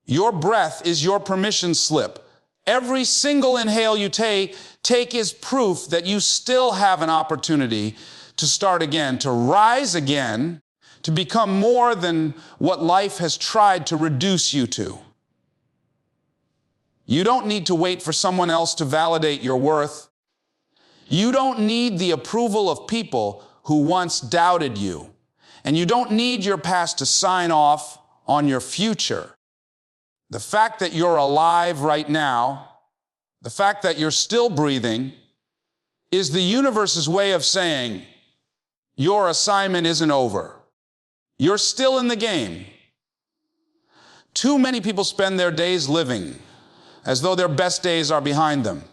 Your breath is your permission slip. Every single inhale you take is proof that you still have an opportunity to start again, to rise again, to become more than what life has tried to reduce you to. You don't need to wait for someone else to validate your worth. You don't need the approval of people who once doubted you. And you don't need your past to sign off on your future. The fact that you're alive right now, the fact that you're still breathing, is the universe's way of saying, your assignment isn't over. You're still in the game. Too many people spend their days living as though their best days are behind them.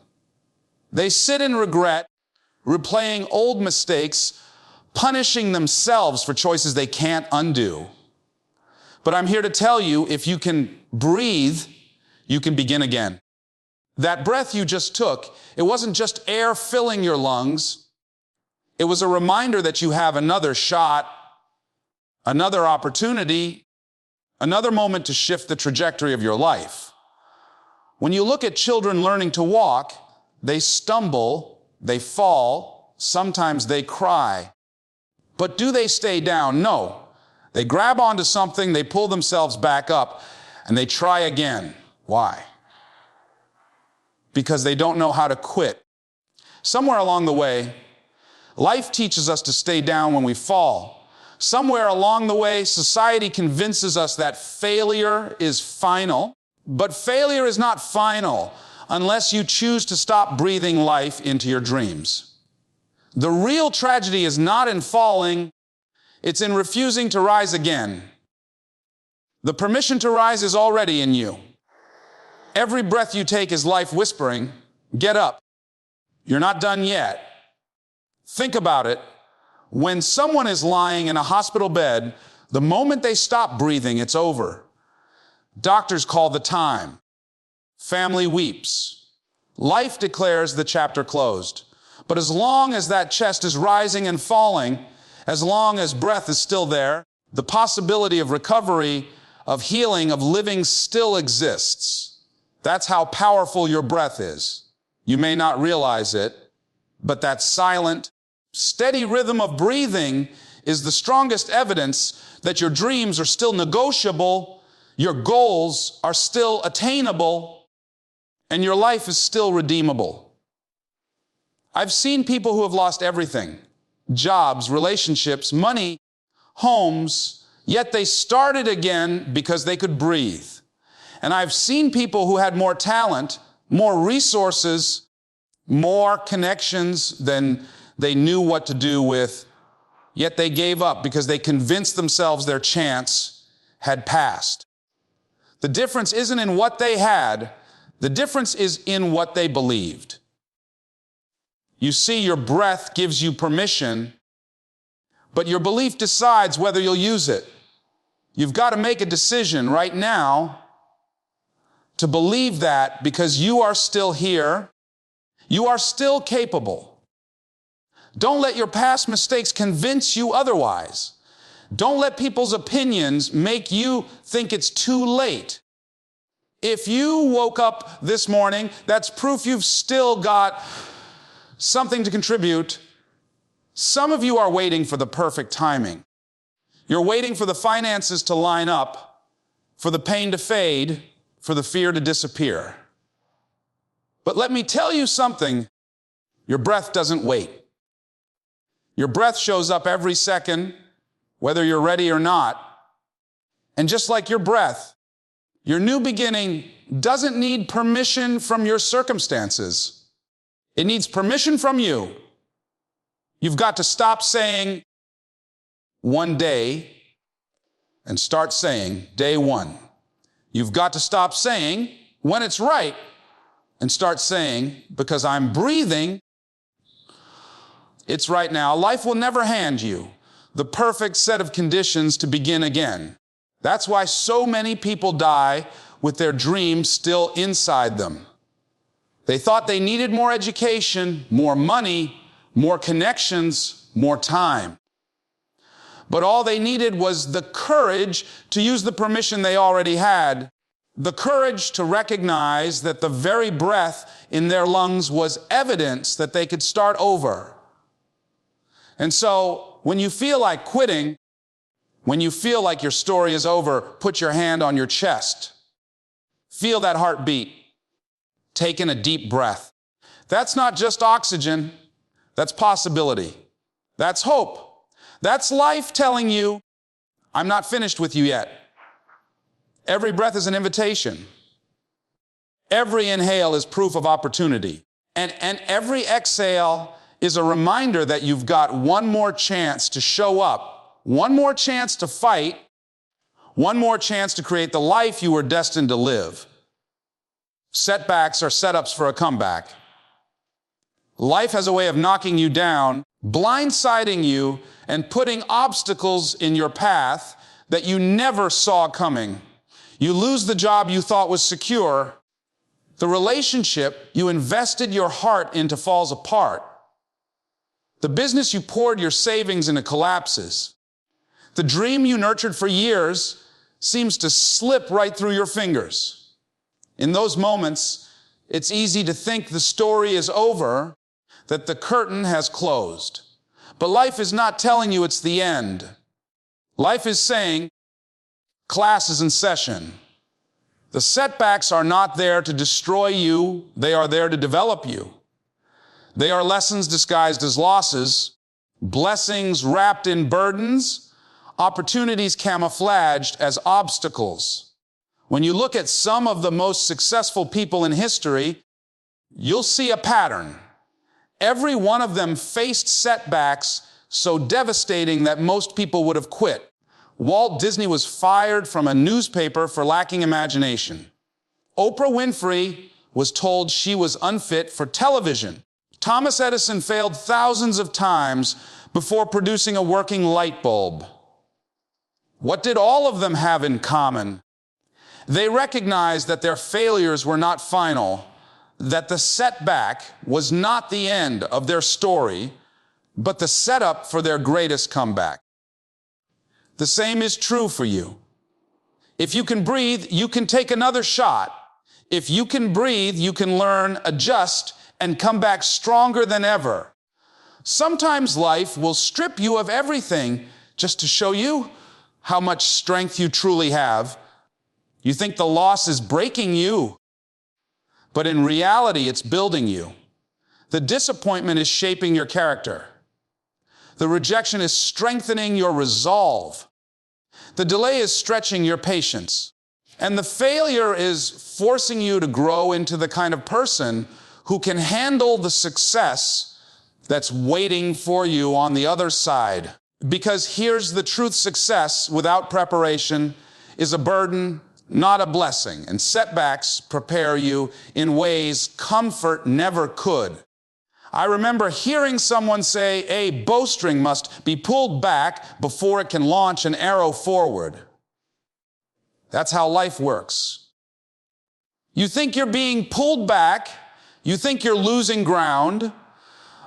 They sit in regret, replaying old mistakes, punishing themselves for choices they can't undo. But I'm here to tell you, if you can breathe, you can begin again. That breath you just took, it wasn't just air filling your lungs. It was a reminder that you have another shot, another opportunity, another moment to shift the trajectory of your life. When you look at children learning to walk, they stumble, they fall, sometimes they cry. But do they stay down? No. They grab onto something, they pull themselves back up, and they try again. Why? Because they don't know how to quit. Somewhere along the way, life teaches us to stay down when we fall. Somewhere along the way, society convinces us that failure is final. But failure is not final unless you choose to stop breathing life into your dreams. The real tragedy is not in falling, it's in refusing to rise again. The permission to rise is already in you. Every breath you take is life whispering, get up. You're not done yet. Think about it. When someone is lying in a hospital bed, the moment they stop breathing, it's over. Doctors call the time. Family weeps. Life declares the chapter closed. But as long as that chest is rising and falling, as long as breath is still there, the possibility of recovery, of healing, of living still exists. That's how powerful your breath is. You may not realize it, but that silent, steady rhythm of breathing is the strongest evidence that your dreams are still negotiable, your goals are still attainable, and your life is still redeemable. I've seen people who have lost everything, jobs, relationships, money, homes, yet they started again because they could breathe. And I've seen people who had more talent, more resources, more connections than they knew what to do with, yet they gave up because they convinced themselves their chance had passed. The difference isn't in what they had, the difference is in what they believed. You see, your breath gives you permission, but your belief decides whether you'll use it. You've got to make a decision right now to believe that because you are still here, you are still capable. Don't let your past mistakes convince you otherwise. Don't let people's opinions make you think it's too late. If you woke up this morning, that's proof you've still got something to contribute. Some of you are waiting for the perfect timing. You're waiting for the finances to line up, for the pain to fade, for the fear to disappear. But let me tell you something, your breath doesn't wait. Your breath shows up every second, whether you're ready or not. And just like your breath, your new beginning doesn't need permission from your circumstances. It needs permission from you. You've got to stop saying one day and start saying day one. You've got to stop saying when it's right and start saying, because I'm breathing, it's right now. Life will never hand you the perfect set of conditions to begin again. That's why so many people die with their dreams still inside them. They thought they needed more education, more money, more connections, more time. But all they needed was the courage to use the permission they already had The courage to recognize that the very breath in their lungs was evidence that they could start over. And so, when you feel like quitting, when you feel like your story is over, put your hand on your chest. Feel that heartbeat. Take in a deep breath. That's not just oxygen, that's possibility. That's hope. That's life telling you, I'm not finished with you yet. Every breath is an invitation. Every inhale is proof of opportunity. And every exhale is a reminder that you've got one more chance to show up, one more chance to fight, one more chance to create the life you were destined to live. Setbacks are setups for a comeback. Life has a way of knocking you down, blindsiding you, and putting obstacles in your path that you never saw coming. You lose the job you thought was secure. The relationship you invested your heart into falls apart. The business you poured your savings into collapses. The dream you nurtured for years seems to slip right through your fingers. In those moments, it's easy to think the story is over, that the curtain has closed. But life is not telling you it's the end. Life is saying, class is in session. The setbacks are not there to destroy you, they are there to develop you. They are lessons disguised as losses, blessings wrapped in burdens, opportunities camouflaged as obstacles. When you look at some of the most successful people in history, you'll see a pattern. Every one of them faced setbacks so devastating that most people would have quit. Walt Disney was fired from a newspaper for lacking imagination. Oprah Winfrey was told she was unfit for television. Thomas Edison failed thousands of times before producing a working light bulb. What did all of them have in common? They recognized that their failures were not final, that the setback was not the end of their story, but the setup for their greatest comeback. The same is true for you. If you can breathe, you can take another shot. If you can breathe, you can learn, adjust, and come back stronger than ever. Sometimes life will strip you of everything just to show you how much strength you truly have. You think the loss is breaking you, but in reality, it's building you. The disappointment is shaping your character. The rejection is strengthening your resolve. The delay is stretching your patience. And the failure is forcing you to grow into the kind of person who can handle the success that's waiting for you on the other side. Because here's the truth: success without preparation is a burden, not a blessing. And setbacks prepare you in ways comfort never could. I remember hearing someone say, a bowstring must be pulled back before it can launch an arrow forward. That's how life works. You think you're being pulled back, you think you're losing ground,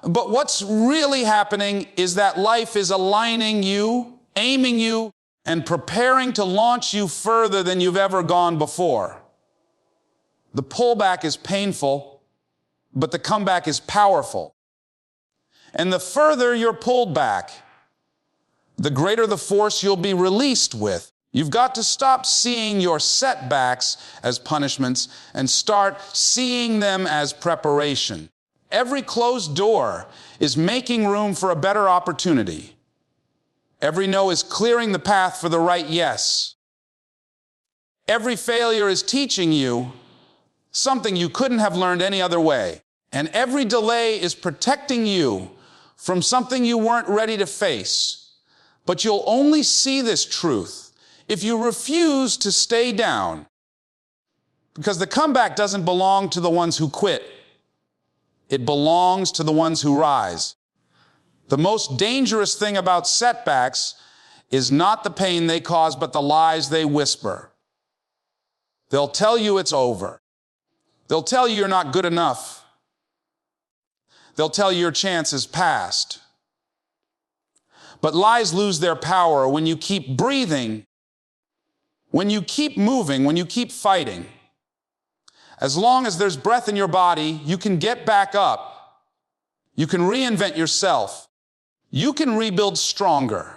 but what's really happening is that life is aligning you, aiming you, and preparing to launch you further than you've ever gone before. The pullback is painful, but the comeback is powerful. And the further you're pulled back, the greater the force you'll be released with. You've got to stop seeing your setbacks as punishments and start seeing them as preparation. Every closed door is making room for a better opportunity. Every no is clearing the path for the right yes. Every failure is teaching you something you couldn't have learned any other way. And every delay is protecting you from something you weren't ready to face. But you'll only see this truth if you refuse to stay down. Because the comeback doesn't belong to the ones who quit. It belongs to the ones who rise. The most dangerous thing about setbacks is not the pain they cause, but the lies they whisper. They'll tell you it's over. They'll tell you you're not good enough. They'll tell you your chance is past. But lies lose their power when you keep breathing When you keep moving, when you keep fighting, as long as there's breath in your body, you can get back up. You can reinvent yourself. You can rebuild stronger.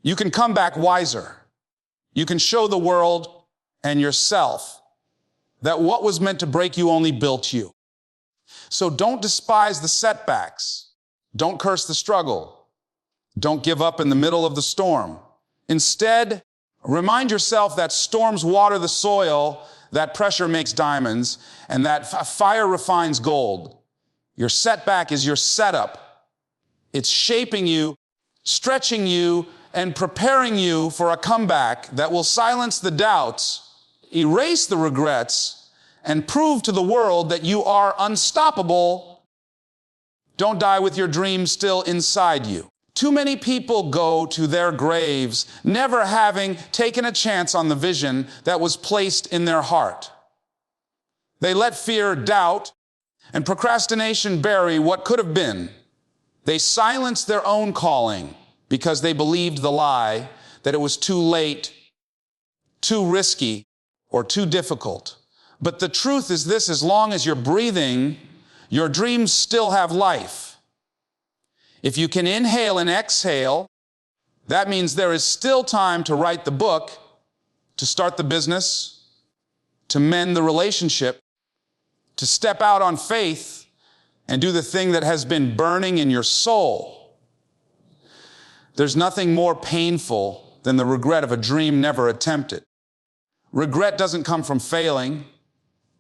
You can come back wiser. You can show the world and yourself that what was meant to break you only built you. So don't despise the setbacks. Don't curse the struggle. Don't give up in the middle of the storm. Instead, remind yourself that storms water the soil, that pressure makes diamonds, and that fire refines gold. Your setback is your setup. It's shaping you, stretching you, and preparing you for a comeback that will silence the doubts, erase the regrets, and prove to the world that you are unstoppable. Don't die with your dreams still inside you. Too many people go to their graves never having taken a chance on the vision that was placed in their heart. They let fear, doubt, and procrastination bury what could have been. They silenced their own calling because they believed the lie that it was too late, too risky, or too difficult. But the truth is this: as long as you're breathing, your dreams still have life. If you can inhale and exhale, that means there is still time to write the book, to start the business, to mend the relationship, to step out on faith and do the thing that has been burning in your soul. There's nothing more painful than the regret of a dream never attempted. Regret doesn't come from failing.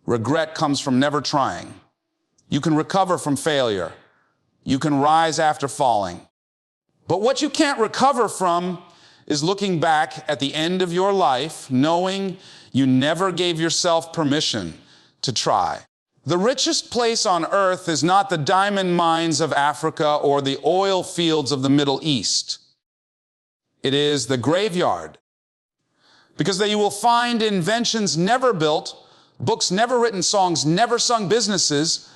Regret comes from never trying. You can recover from failure. You can rise after falling. But what you can't recover from is looking back at the end of your life, knowing you never gave yourself permission to try. The richest place on earth is not the diamond mines of Africa or the oil fields of the Middle East. It is the graveyard. Because there you will find inventions never built, books never written, songs never sung, businesses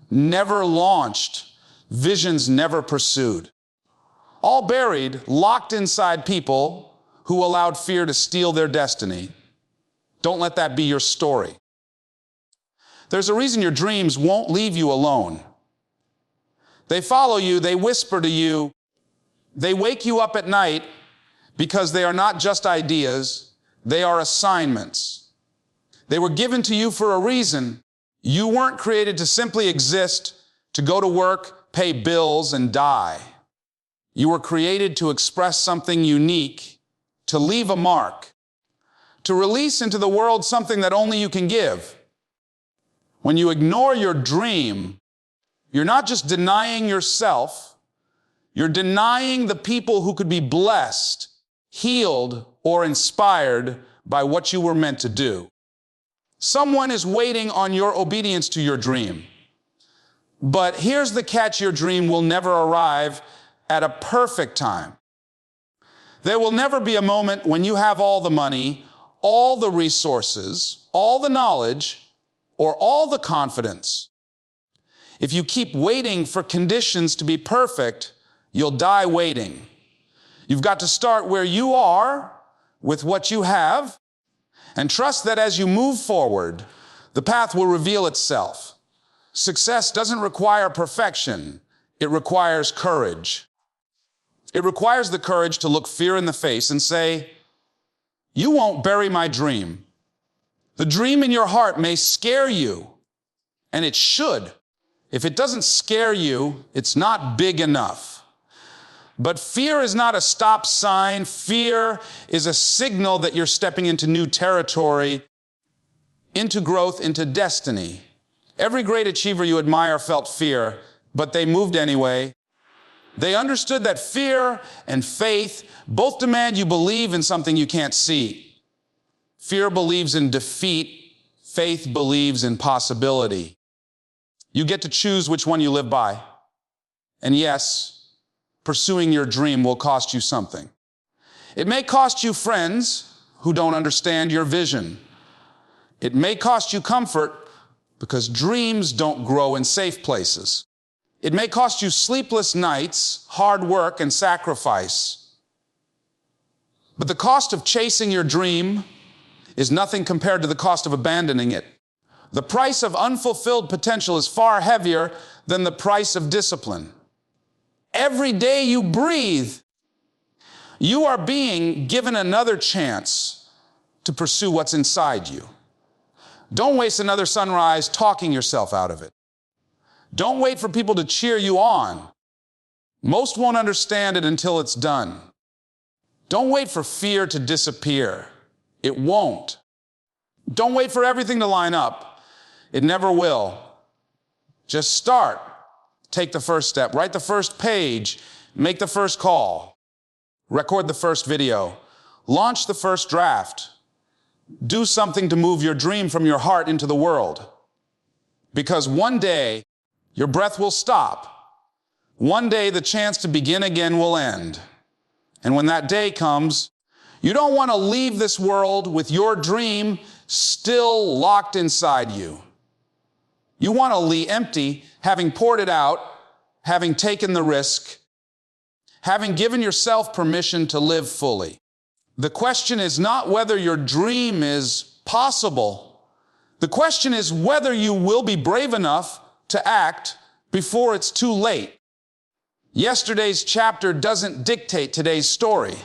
never launched, visions never pursued. All buried, locked inside people who allowed fear to steal their destiny. Don't let that be your story. There's a reason your dreams won't leave you alone. They follow you, they whisper to you, they wake you up at night because they are not just ideas, they are assignments. They were given to you for a reason. You weren't created to simply exist, to go to work, pay bills, and die. You were created to express something unique, to leave a mark, to release into the world something that only you can give. When you ignore your dream, you're not just denying yourself, you're denying the people who could be blessed, healed, or inspired by what you were meant to do. Someone is waiting on your obedience to your dream. But here's the catch: your dream will never arrive at a perfect time. There will never be a moment when you have all the money, all the resources, all the knowledge, or all the confidence. If you keep waiting for conditions to be perfect, you'll die waiting. You've got to start where you are with what you have and trust that as you move forward, the path will reveal itself. Success doesn't require perfection. It requires courage. It requires the courage to look fear in the face and say, "You won't bury my dream." The dream in your heart may scare you, and it should. If it doesn't scare you, it's not big enough. But fear is not a stop sign. Fear is a signal that you're stepping into new territory, into growth, into destiny. Every great achiever you admire felt fear, but they moved anyway. They understood that fear and faith both demand you believe in something you can't see. Fear believes in defeat. Faith believes in possibility. You get to choose which one you live by. And yes, pursuing your dream will cost you something. It may cost you friends who don't understand your vision. It may cost you comfort because dreams don't grow in safe places. It may cost you sleepless nights, hard work, and sacrifice. But the cost of chasing your dream is nothing compared to the cost of abandoning it. The price of unfulfilled potential is far heavier than the price of discipline. Every day you breathe, you are being given another chance to pursue what's inside you. Don't waste another sunrise talking yourself out of it. Don't wait for people to cheer you on. Most won't understand it until it's done. Don't wait for fear to disappear. It won't. Don't wait for everything to line up. It never will. Just start. Take the first step. Write the first page. Make the first call. Record the first video. Launch the first draft. Do something to move your dream from your heart into the world. Because one day, your breath will stop. One day, the chance to begin again will end. And when that day comes, you don't want to leave this world with your dream still locked inside you. You want to leave empty, having poured it out, having taken the risk, having given yourself permission to live fully. The question is not whether your dream is possible. The question is whether you will be brave enough to act before it's too late. Yesterday's chapter doesn't dictate today's story.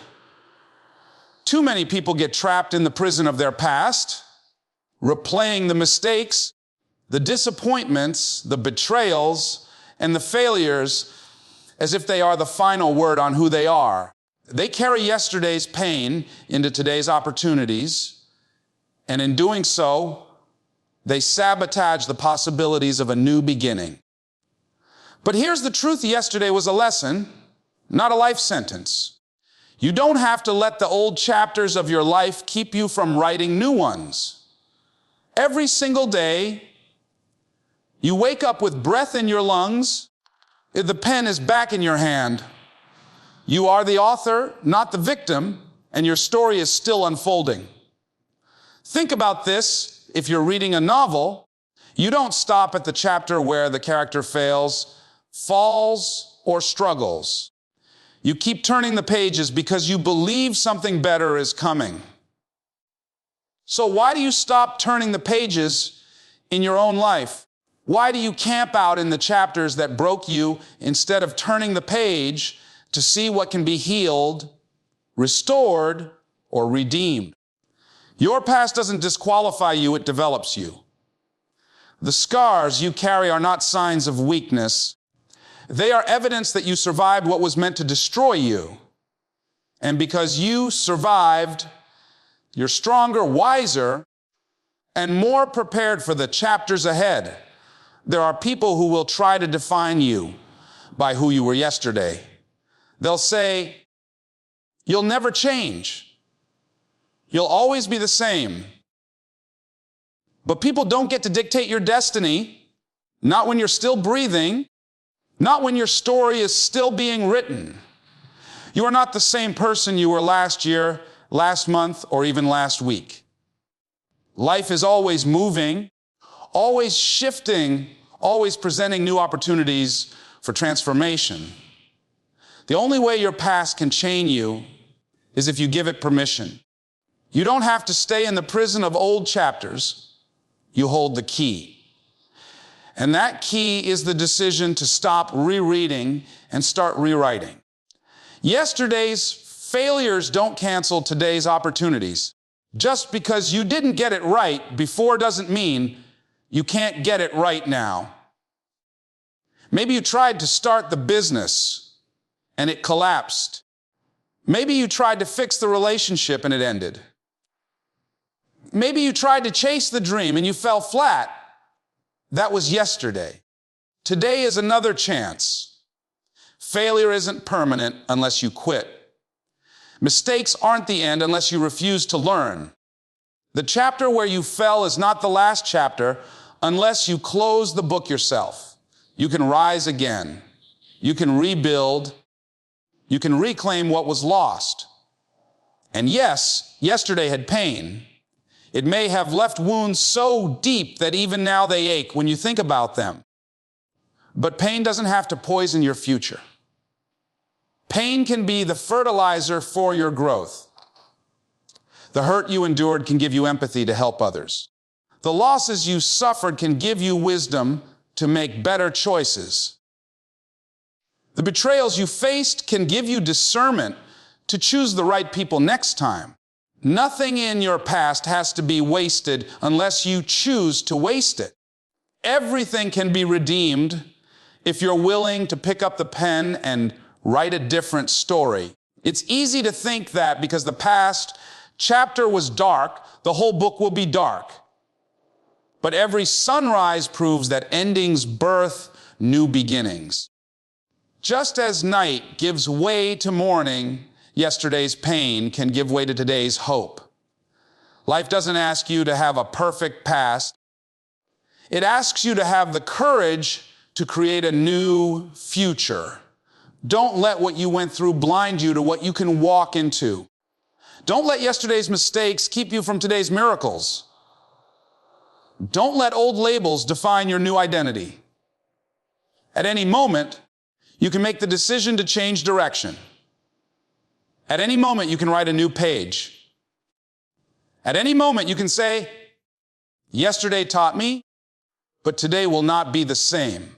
Too many people get trapped in the prison of their past, replaying the mistakes, the disappointments, the betrayals, and the failures as if they are the final word on who they are. They carry yesterday's pain into today's opportunities, and in doing so, they sabotage the possibilities of a new beginning. But here's the truth: yesterday was a lesson, not a life sentence. You don't have to let the old chapters of your life keep you from writing new ones. Every single day, you wake up with breath in your lungs, the pen is back in your hand. You are the author, not the victim, and your story is still unfolding. Think about this: if you're reading a novel, you don't stop at the chapter where the character fails, falls, or struggles. You keep turning the pages because you believe something better is coming. So why do you stop turning the pages in your own life? Why do you camp out in the chapters that broke you instead of turning the page to see what can be healed, restored, or redeemed? Your past doesn't disqualify you, it develops you. The scars you carry are not signs of weakness. They are evidence that you survived what was meant to destroy you. And because you survived, you're stronger, wiser, and more prepared for the chapters ahead. There are people who will try to define you by who you were yesterday. They'll say, "You'll never change. You'll always be the same." But people don't get to dictate your destiny, not when you're still breathing, not when your story is still being written. You are not the same person you were last year, last month, or even last week. Life is always moving, always shifting, always presenting new opportunities for transformation. The only way your past can chain you is if you give it permission. You don't have to stay in the prison of old chapters. You hold the key. And that key is the decision to stop rereading and start rewriting. Yesterday's failures don't cancel today's opportunities. Just because you didn't get it right before doesn't mean you can't get it right now. Maybe you tried to start the business and it collapsed. Maybe you tried to fix the relationship and it ended. Maybe you tried to chase the dream and you fell flat. That was yesterday. Today is another chance. Failure isn't permanent unless you quit. Mistakes aren't the end unless you refuse to learn. The chapter where you fell is not the last chapter unless you close the book yourself. You can rise again. You can rebuild. You can reclaim what was lost. And yes, yesterday had pain. It may have left wounds so deep that even now they ache when you think about them. But pain doesn't have to poison your future. Pain can be the fertilizer for your growth. The hurt you endured can give you empathy to help others. The losses you suffered can give you wisdom to make better choices. The betrayals you faced can give you discernment to choose the right people next time. Nothing in your past has to be wasted unless you choose to waste it. Everything can be redeemed if you're willing to pick up the pen and write a different story. It's easy to think that because the past chapter was dark, the whole book will be dark. But every sunrise proves that endings birth new beginnings. Just as night gives way to morning, yesterday's pain can give way to today's hope. Life doesn't ask you to have a perfect past. It asks you to have the courage to create a new future. Don't let what you went through blind you to what you can walk into. Don't let yesterday's mistakes keep you from today's miracles. Don't let old labels define your new identity. At any moment, you can make the decision to change direction. At any moment, you can write a new page. At any moment, you can say, yesterday taught me, but today will not be the same.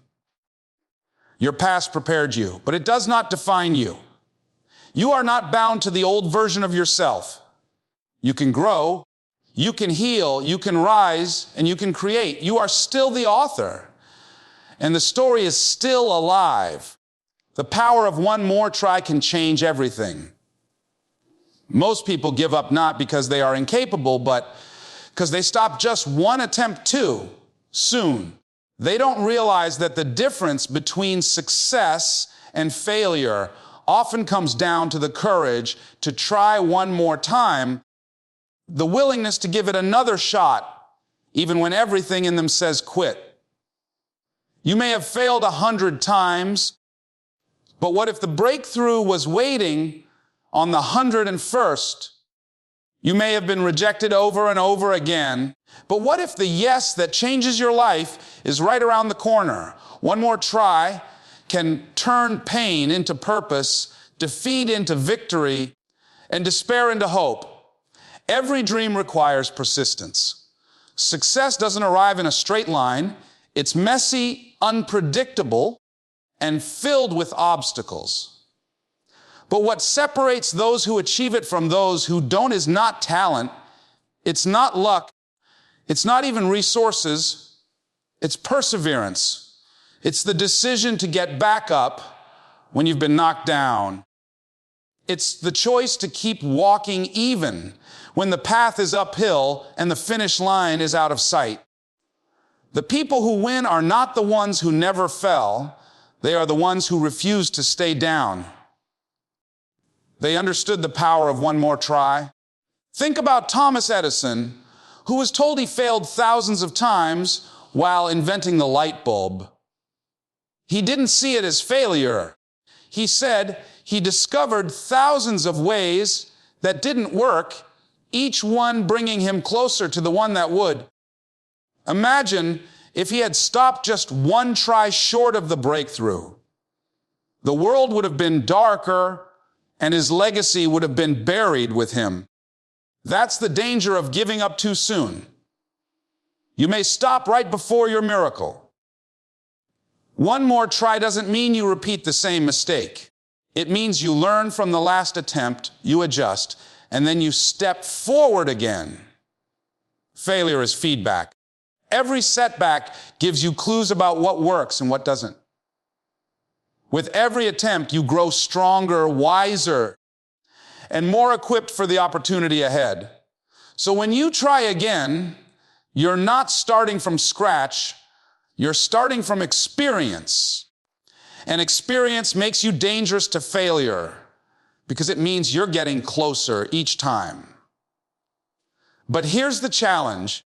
Your past prepared you, but it does not define you. You are not bound to the old version of yourself. You can grow, you can heal, you can rise, and you can create. You are still the author, and the story is still alive. The power of one more try can change everything. Most people give up not because they are incapable, but because they stop just one attempt too soon. They don't realize that the difference between success and failure often comes down to the courage to try one more time, the willingness to give it another shot, even when everything in them says quit. You may have failed 100 times, but what if the breakthrough was waiting on the 101st? You may have been rejected over and over again, but what if the yes that changes your life is right around the corner? One more try can turn pain into purpose, defeat into victory, and despair into hope. Every dream requires persistence. Success doesn't arrive in a straight line. It's messy, unpredictable, and filled with obstacles. But what separates those who achieve it from those who don't is not talent. It's not luck. It's not even resources. It's perseverance. It's the decision to get back up when you've been knocked down. It's the choice to keep walking even when the path is uphill and the finish line is out of sight. The people who win are not the ones who never fell. They are the ones who refuse to stay down. They understood the power of one more try. Think about Thomas Edison, who was told he failed thousands of times while inventing the light bulb. He didn't see it as failure. He said he discovered thousands of ways that didn't work, each one bringing him closer to the one that would. Imagine if he had stopped just one try short of the breakthrough. The world would have been darker, and his legacy would have been buried with him. That's the danger of giving up too soon. You may stop right before your miracle. One more try doesn't mean you repeat the same mistake. It means you learn from the last attempt, you adjust, and then you step forward again. Failure is feedback. Every setback gives you clues about what works and what doesn't. With every attempt, you grow stronger, wiser, and more equipped for the opportunity ahead. So when you try again, you're not starting from scratch, you're starting from experience. And experience makes you dangerous to failure because it means you're getting closer each time. But here's the challenge.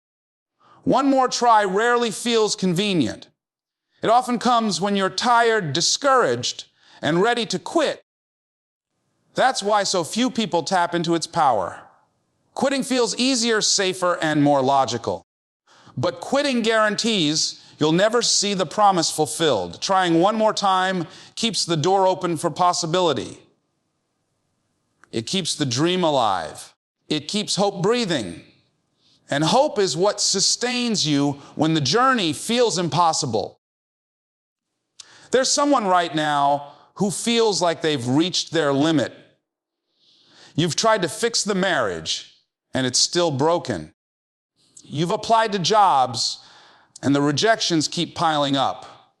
One more try rarely feels convenient. It often comes when you're tired, discouraged, and ready to quit. That's why so few people tap into its power. Quitting feels easier, safer, and more logical. But quitting guarantees you'll never see the promise fulfilled. Trying one more time keeps the door open for possibility. It keeps the dream alive. It keeps hope breathing. And hope is what sustains you when the journey feels impossible. There's someone right now who feels like they've reached their limit. You've tried to fix the marriage, and it's still broken. You've applied to jobs, and the rejections keep piling up.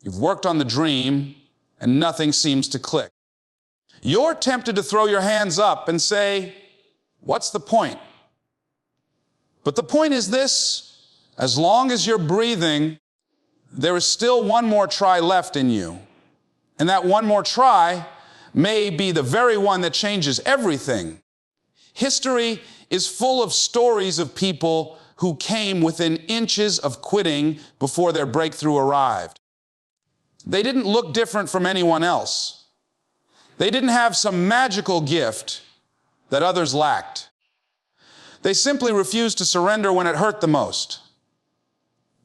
You've worked on the dream, and nothing seems to click. You're tempted to throw your hands up and say, "What's the point?" But the point is this: as long as you're breathing, there is still one more try left in you. And that one more try may be the very one that changes everything. History is full of stories of people who came within inches of quitting before their breakthrough arrived. They didn't look different from anyone else. They didn't have some magical gift that others lacked. They simply refused to surrender when it hurt the most.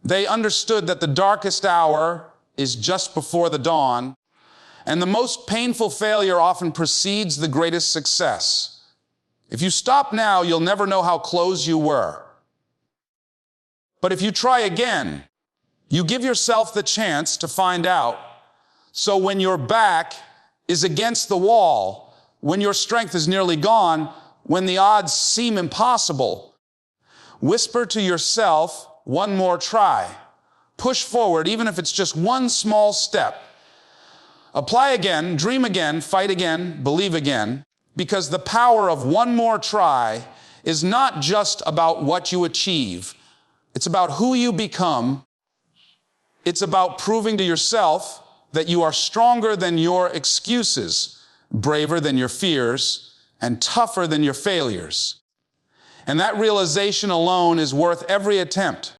They understood that the darkest hour is just before the dawn, and the most painful failure often precedes the greatest success. If you stop now, you'll never know how close you were. But if you try again, you give yourself the chance to find out. So when your back is against the wall, when your strength is nearly gone, when the odds seem impossible, whisper to yourself, "One more try." Push forward, even if it's just one small step. Apply again, dream again, fight again, believe again, because the power of one more try is not just about what you achieve. It's about who you become. It's about proving to yourself that you are stronger than your excuses, braver than your fears, and tougher than your failures. And that realization alone is worth every attempt.